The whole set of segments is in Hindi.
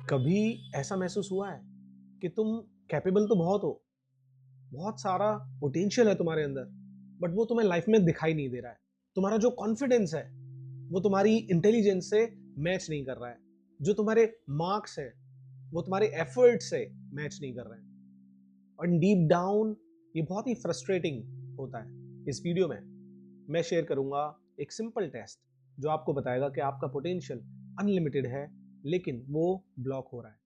कभी ऐसा महसूस हुआ है कि तुम कैपेबल तो बहुत हो, बहुत सारा पोटेंशियल है तुम्हारे अंदर, बट वो तुम्हें लाइफ में दिखाई नहीं दे रहा है। तुम्हारा जो कॉन्फिडेंस है वो तुम्हारी इंटेलिजेंस से मैच नहीं कर रहा है। जो तुम्हारे मार्क्स है वो तुम्हारे एफर्ट से मैच नहीं कर रहे हैं। और डीप डाउन ये बहुत ही फ्रस्ट्रेटिंग होता है। इस वीडियो में मैं शेयर करूंगा एक सिंपल टेस्ट जो आपको बताएगा कि आपका पोटेंशियल अनलिमिटेड है, लेकिन वो ब्लॉक हो रहा है।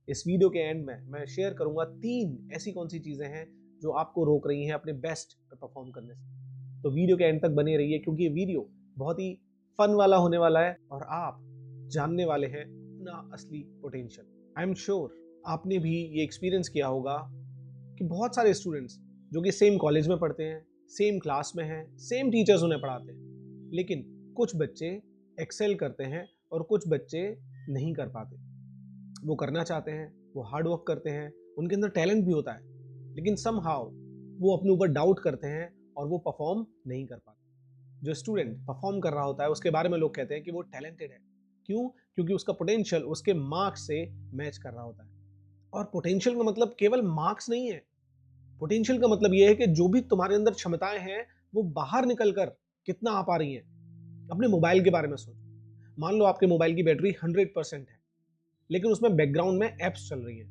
इस वीडियो के एंड में मैं शेयर करूंगा 3 ऐसी कौन सी चीजें हैं जो आपको रोक रही हैं अपने बेस्ट पे परफॉर्म करने से। तो वीडियो के एंड तक बने रहिए, क्योंकि ये वीडियो बहुत ही फन वाला होने वाला है और आप जानने वाले हैं अपना असली पोटेंशियल। आई एम श्योर आपने भी ये एक्सपीरियंस किया होगा कि बहुत सारे स्टूडेंट्स जो कि सेम कॉलेज में पढ़ते हैं, सेम क्लास में हैं, सेम टीचर्स उन्हें पढ़ाते हैं, लेकिन कुछ बच्चे एक्सेल करते हैं और कुछ बच्चे नहीं कर पाते। वो करना चाहते हैं, वो हार्ड वर्क करते हैं, उनके अंदर टैलेंट भी होता है, लेकिन समहाउ वो अपने ऊपर डाउट करते हैं और वो परफॉर्म नहीं कर पाते। जो स्टूडेंट परफॉर्म कर रहा होता है उसके बारे में लोग कहते हैं कि वो टैलेंटेड है। क्यों? क्योंकि उसका पोटेंशियल उसके मार्क्स से मैच कर रहा होता है। और पोटेंशियल का मतलब केवल मार्क्स नहीं है। पोटेंशियल का मतलब ये है कि जो भी तुम्हारे अंदर क्षमताएं हैं वो बाहर निकल कर कितना आ पा रही हैं। अपने मोबाइल के बारे में सोचो। मान लो आपके मोबाइल की बैटरी 100% है, लेकिन उसमें बैकग्राउंड में एप्स चल रही हैं,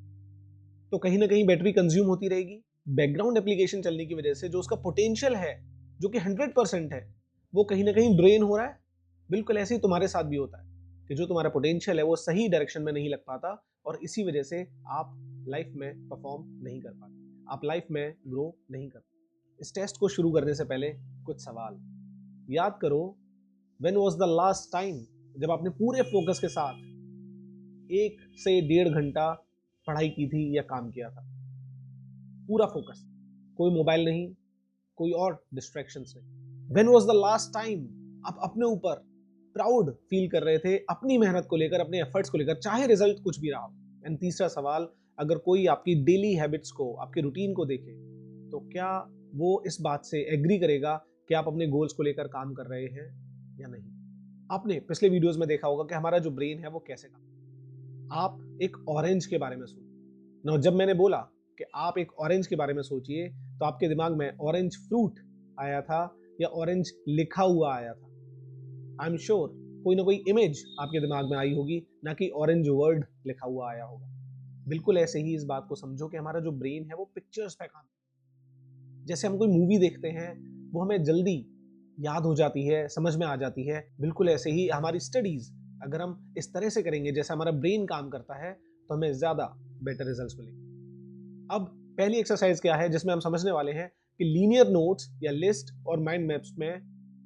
तो कहीं ना कहीं बैटरी कंज्यूम होती रहेगी। बैकग्राउंड एप्लीकेशन चलने की वजह से जो उसका पोटेंशियल है, जो कि 100% है, वो कहीं ना कहीं ड्रेन हो रहा है। बिल्कुल ऐसे ही तुम्हारे साथ भी होता है कि जो तुम्हारा पोटेंशियल है वो सही डायरेक्शन में नहीं लग पाता, और इसी वजह से आप लाइफ में परफॉर्म नहीं कर पाते, आप लाइफ में ग्रो नहीं कर पाते। इस टेस्ट को शुरू करने से पहले कुछ सवाल याद करो। When was the last time जब आपने पूरे फोकस के साथ 1 से 1.5 घंटा पढ़ाई की थी या काम किया था? पूरा फोकस, कोई मोबाइल नहीं, कोई और डिस्ट्रैक्शंस नहीं। When was the last time आप अपने ऊपर प्राउड फील कर रहे थे अपनी मेहनत को लेकर, अपने एफर्ट्स को लेकर, चाहे रिजल्ट कुछ भी रहा हो? एंड तीसरा सवाल, अगर कोई आपकी डेली हैबिट्स को, आपके रूटीन को देखे, तो क्या वो इस बात से एग्री करेगा कि आप अपने गोल्स को लेकर काम कर रहे हैं या नहीं? आपने पिछले वीडियोस में देखा होगा कि हमारा जो ब्रेन है वो कैसे काम। आप एक ऑरेंज के बारे में सोचिए। ना, जब मैंने बोला कि आप एक ऑरेंज के बारे में सोचिए, तो आपके दिमाग में ऑरेंज फ्रूट आया था या ऑरेंज लिखा हुआ आया था? आई एम श्योर कोई ना कोई इमेज आपके दिमाग में आई होगी, ना कि ऑरेंज वर्ड लिखा हुआ आया होगा। बिल्कुल ऐसे ही इस बात को समझो कि हमारा जो ब्रेन है वो पिक्चर्स पे काम, जैसे हम कोई मूवी देखते हैं वो हमें जल्दी याद हो जाती है, समझ में आ जाती है, बिल्कुल ऐसे ही हमारी स्टडीज अगर हम इस तरह से करेंगे जैसे हमारा ब्रेन काम करता है, तो हमें ज्यादा बेटर रिजल्ट्स मिलेंगे। अब पहली एक्सरसाइज क्या है जिसमें हम समझने वाले हैं कि लीनियर नोट्स या लिस्ट और माइंड मैप्स में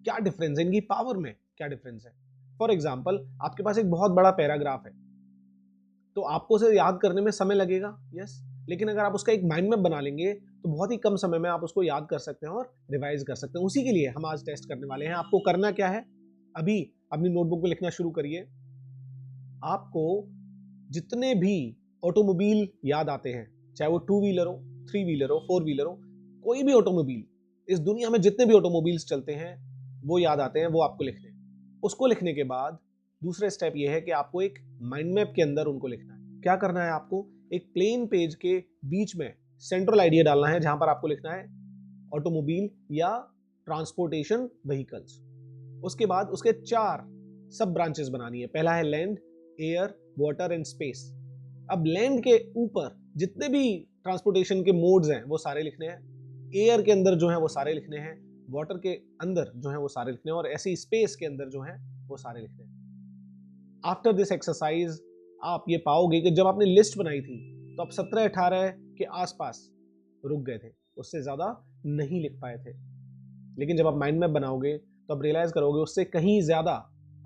क्या डिफरेंस है, इनकी पावर में क्या डिफरेंस है। फॉर एग्जाम्पल, आपके पास एक बहुत बड़ा पैराग्राफ है, तो आपको उसे याद करने में समय लगेगा, यस। लेकिन अगर आप उसका एक माइंड मैप बना लेंगे तो बहुत ही कम समय में आप उसको याद कर सकते हैं और रिवाइज कर सकते हैं। उसी के लिए हम आज टेस्ट करने वाले हैं। आपको करना क्या है, अभी अपनी नोटबुक में लिखना शुरू करिए। आपको जितने भी ऑटोमोबाइल याद आते हैं, चाहे वो 2 व्हीलर हो, 3 व्हीलर हो, 4 व्हीलर हो, कोई भी ऑटोमोबाइल, इस दुनिया में जितने भी ऑटोमोबाइल्स चलते हैं वो याद आते हैं, वो आपको लिखने हैं। उसको लिखने के बाद दूसरा स्टेप ये है कि आपको एक माइंड मैप के अंदर उनको लिखना है। क्या करना है आपको? एक प्लेन पेज के बीच में सेंट्रल आइडिया डालना है, जहां पर आपको लिखना है ऑटोमोबाइल या ट्रांसपोर्टेशन व्हीकल्स। उसके बाद उसके 4 सब ब्रांचेस बनानी है। पहला है land, air, water and space. अब लैंड के ऊपर जितने भी ट्रांसपोर्टेशन के मोड्स हैं वो सारे लिखने हैं, एयर के अंदर जो है वो सारे लिखने हैं, वाटर के अंदर जो है वो सारे लिखने हैं, और ऐसे ही स्पेस के अंदर जो है वो सारे लिखने हैं। आफ्टर दिस एक्सरसाइज आप ये पाओगे कि जब आपने लिस्ट बनाई थी तो आप 17-18 के आसपास रुक गए थे, उससे ज्यादा नहीं लिख पाए थे। लेकिन जब आप माइंड मैप बनाओगे तो आप रियलाइज करोगे उससे कहीं ज्यादा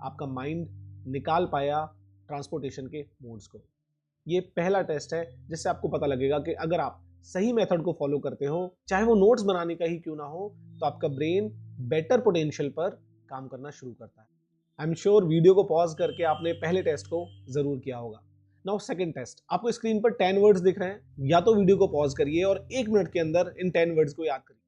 आपका माइंड निकाल पाया ट्रांसपोर्टेशन के मोड्स को। ये पहला टेस्ट है जिससे आपको पता लगेगा कि अगर आप सही मेथड को फॉलो करते हो, चाहे वो नोट्स बनाने का ही क्यों ना हो, तो आपका ब्रेन बेटर पोटेंशियल पर काम करना शुरू करता है। आई एम श्योर वीडियो को पॉज करके आपने पहले टेस्ट को जरूर किया होगा। नाउ सेकंड टेस्ट, आपको स्क्रीन पर 10 वर्ड्स दिख रहे हैं, या तो वीडियो को पॉज करिए और 1 मिनट के अंदर इन 10 वर्ड्स को याद करिए,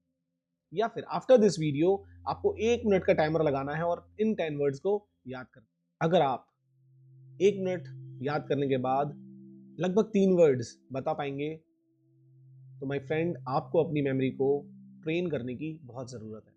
या फिर आफ्टर दिस वीडियो आपको 1 मिनट का टाइमर लगाना है और इन 10 वर्ड्स को याद करना। अगर आप 1 मिनट याद करने के बाद लगभग 3 वर्ड्स बता पाएंगे तो माय फ्रेंड आपको अपनी मेमोरी को ट्रेन करने की बहुत ज़रूरत है।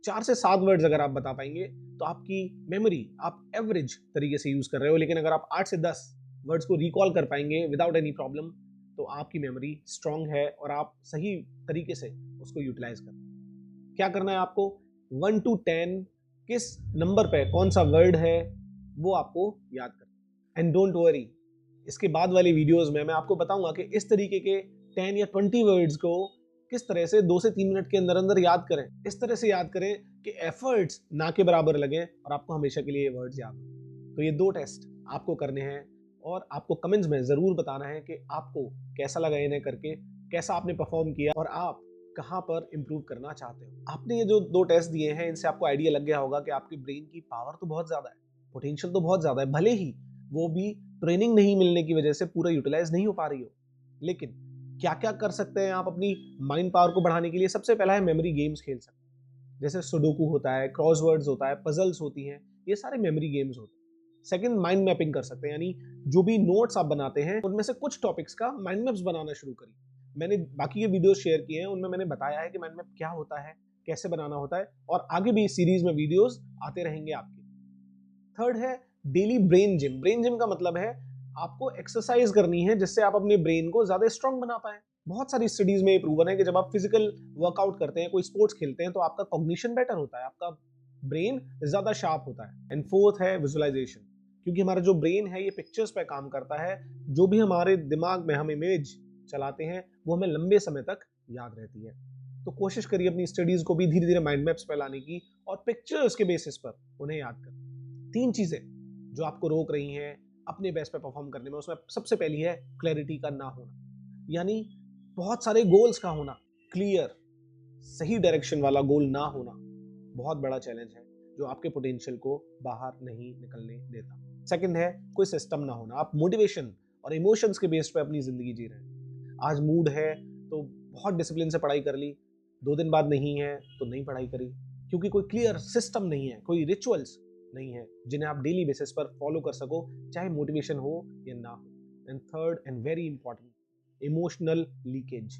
4 से 7 वर्ड्स अगर आप बता पाएंगे तो आपकी मेमोरी आप एवरेज तरीके से यूज़ कर रहे हो, लेकिन अगर आप 8 से 10 वर्ड्स को रिकॉल कर पाएंगे विदाउट एनी प्रॉब्लम तो आपकी मेमोरी स्ट्रांग है और आप सही तरीके से उसको यूटिलाइज कर। क्या करना है आपको, 1 to 10 किस नंबर पे कौन सा वर्ड है वो आपको याद करना। एंड डोंट वरी, इसके बाद वाली वीडियोस में मैं आपको बताऊंगा कि इस तरीके के 10 या 20 वर्ड्स को किस तरह से 2 से 3 मिनट के अंदर अंदर याद करें। इस तरह से याद करें कि एफर्ट्स ना के बराबर लगे और आपको हमेशा के लिए ये वर्ड्स याद हो। तो ये 2 टेस्ट आपको करने हैं और आपको कमेंट्स में ज़रूर बताना है कि आपको कैसा लगा इन्हें करके, कैसा आपने परफॉर्म किया और आप कहाँ पर इम्प्रूव करना चाहते हो। आपने ये जो 2 टेस्ट दिए हैं इनसे आपको आइडिया लग गया होगा कि आपके ब्रेन की पावर तो बहुत ज़्यादा है, पोटेंशियल तो बहुत ज़्यादा है, भले ही वो भी ट्रेनिंग नहीं मिलने की वजह से पूरा यूटिलाइज नहीं हो पा रही हो। लेकिन क्या क्या कर सकते हैं आप अपनी माइंड पावर को बढ़ाने के लिए? सबसे पहला है मेमोरी गेम्स खेल सकते हैं, जैसे सुडोकू होता है, क्रॉसवर्ड्स होता है, पजल्स होती हैं, ये सारे मेमोरी गेम्स होते हैं। सेकंड, माइंड मैपिंग कर सकते हैं, यानी जो भी नोट्स आप बनाते हैं उनमें से कुछ टॉपिक्स का माइंड मैप्स बनाना शुरू करिए। मैंने बाकी के वीडियोस शेयर किए हैं, उनमें मैंने बताया है कि माइंड मैप क्या होता है, कैसे बनाना होता है, और आगे भी इस सीरीज में वीडियोस आते रहेंगे आपके। थर्ड है daily brain gym. Brain gym का मतलब है आपको एक्सरसाइज करनी है जिससे आप अपने ब्रेन को ज्यादा स्ट्रांग बना पाए। बहुत सारी स्टडीज में ये प्रूवन है कि जब आप फिजिकल वर्कआउट करते हैं, कोई स्पोर्ट्स खेलते हैं, तो आपका कॉग्निशन बेटर होता है, आपका ब्रेन ज्यादा शार्प होता है। एंड फोर्थ है विजुअलाइजेशन, क्योंकि हमारा जो ब्रेन है ये पिक्चर्स पे काम करता है। जो भी हमारे दिमाग में हम इमेज चलाते हैं वो हमें लंबे समय तक याद रहती है। तो कोशिश करिए अपनी स्टडीज को भी धीरे धीरे माइंड मैप्स पे लाने की और पिक्चर्स के बेसिस पर उन्हें याद करना। 3 चीजें जो आपको रोक रही हैं अपने बेस्ट पे परफॉर्म करने में, उसमें सबसे पहली है क्लैरिटी का ना होना, यानी बहुत सारे गोल्स का होना, क्लियर सही डायरेक्शन वाला गोल ना होना बहुत बड़ा चैलेंज है जो आपके पोटेंशियल को बाहर नहीं निकलने देता। सेकंड है कोई सिस्टम ना होना, आप मोटिवेशन और इमोशंस के बेस पे अपनी जिंदगी जी रहे हैं। आज मूड है तो बहुत डिसिप्लिन से पढ़ाई कर ली, 2 दिन बाद नहीं है तो नहीं पढ़ाई करी, क्योंकि कोई क्लियर सिस्टम नहीं है, कोई रिचुअल्स नहीं है जिन्हें आप डेली बेसिस पर फॉलो कर सको, चाहे मोटिवेशन हो या ना हो। And third and very important, emotional leakage.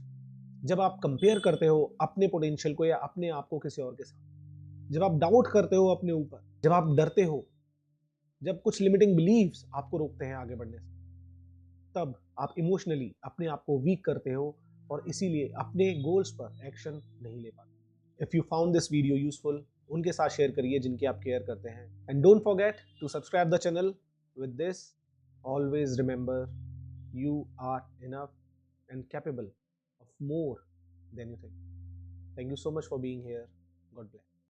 जब आप कंपेयर करते हो अपने पोटेंशियल को या अपने आप को किसी और के साथ, जब आप डाउट करते हो अपने ऊपर, जब आप डरते हो, जब कुछ लिमिटिंग बिलीव्स आपको रोकते हैं आगे बढ़ने से, तब आप इमोशनली अपने आप को वीक करते हो और इसीलिए अपने गोल्स पर एक्शन नहीं ले पाते। If you found this video useful, उनके साथ शेयर करिए जिनकी आप केयर करते हैं। And don't forget to subscribe the channel. With this, always remember you are enough and capable of more than you think. Thank you so much for being here. God bless.